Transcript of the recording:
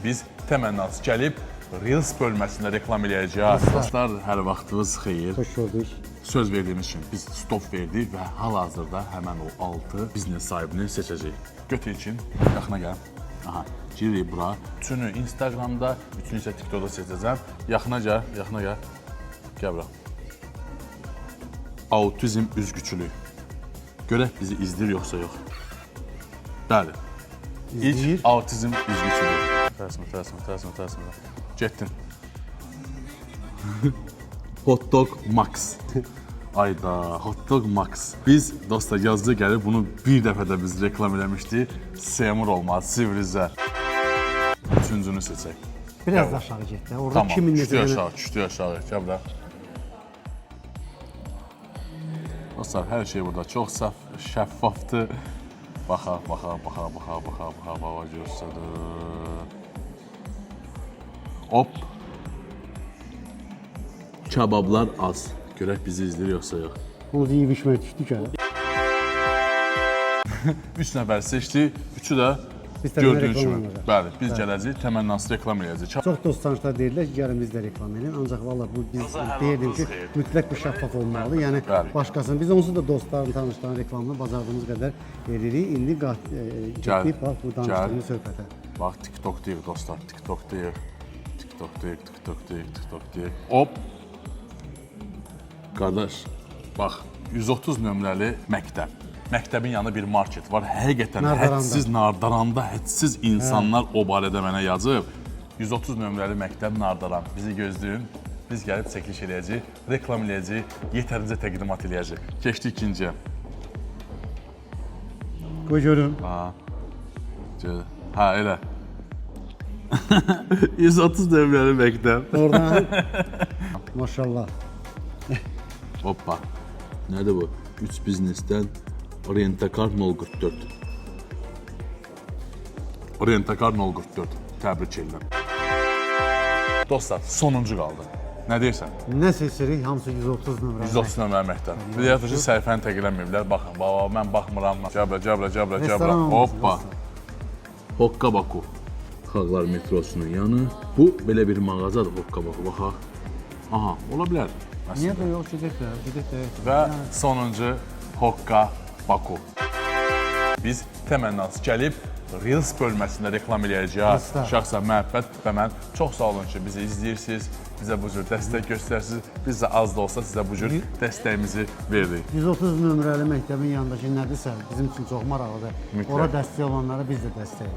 Biz təmənnası gəlib Reels bölməsində reklam eləyəcəyik. Dostlar, hər vaxtınız xeyir. Xoş gördük. Söz verdiyimiz üçün biz stop verdik və hal-hazırda həmən o 6 biznes sahibini seçəcəyik. Götür için, yaxına gəl. Aha, giririk bura. Üçünü Instagramda, üçünü isə TikTokda seçəcəm. Yaxına gəl, yaxına gəl. Gəl bura. Autizm üzgüçülük. Görək bizi izləyir yoxsa yox. Bəli. İlk autizm üzgüçülük. Tələsmə. Getdin. Hot Dog Max. Ayda, Hot Dog Max. Biz dostlar yazdığı gəlib bunu bir dəfə də biz reklam eləmişdik. Seymur olmaz, Sivrizə. Üçüncünü seçək. Biraz da aşağı getdi. Orada Tamam, 2000 düşdü aşağı. Gəl bura. Dostlar, hər şey burada çox saf, şəffafdır. Baxa, göstərir. Hop. Kabablar az. Görək bizi izləyir yoxsa yox. Onu yeyib içmək düşdük hələ. 3 nəfər seçdik, üçü də Biz təmənnə gördüyünüz reklam kimi. olacaq. Bəli, biz gələcəyik, təmənnası reklam eləyəcəyik. Çox dost tanışlar deyirlər ki, gəlin biz də reklam edin. Ancaq valla bu biz deyirdim ki, mütləq bir şəffaf olmalı. Yəni Bəli. başqasının, biz onsuz da dostların, tanışların reklamını bacardığımız qədər edirik. İndi getdik bax bu danışdığımız söhbətə. Bax, TikTok deyir dostlar, TikTok deyir. Hop. Qardaş, bax, 130 nömrəli məktəb. Məktəbin yanında bir market var. Həqiqətən hədsiz Nardaranda, hədsiz insanlar o barədə mənə yazıb. 130 nömrəli məktəb Nardaran. Bizi gözləyin. Biz gəlib çəkiliş eləyəcəyik, reklam eləyəcəyik, yetərincə təqdimat eləyəcəyik. Keçdik ikinciyə. Qoy görüm. Ha, elə. 130 nömrəli məktəb. Oradan. Maşallah. Hoppa. Nədir bu? 3 biznesdən Orientakar 044. Orientakar 044. Təbrik edirəm. Dostlar, sonuncu qaldı. Nə deyirsən? Nə seçirik? Hamısı 130 nömrə. 130 nömrəli məktəb. Bir deyək ki, səhifəni təqdir eləməyiblər. Baxın, mən baxmıram. Cəblə. Hoppa. Hokkabaku. Xalqlar metrosunun yanı. Bu, belə bir mağazadır Hokkabaku. Baxaq. Aha, ola bilər. Niyə də yox, gedək də. Və sonuncu Hokkabaku. Biz təmənnası gəlib Reels bölməsində reklam eləyəcəyik. Şəxsən məhəbbət və mən çox sağ olun ki, bizi izləyirsiniz, bizə bu cür dəstək göstərirsiniz. Biz də az da olsa sizə bu cür dəstəyimizi verdik. 130 nömrəli məktəbin yanındakı nədirsə bizim üçün çox maraqlıdır. Ora dəstək olanlara biz də dəstəyiz.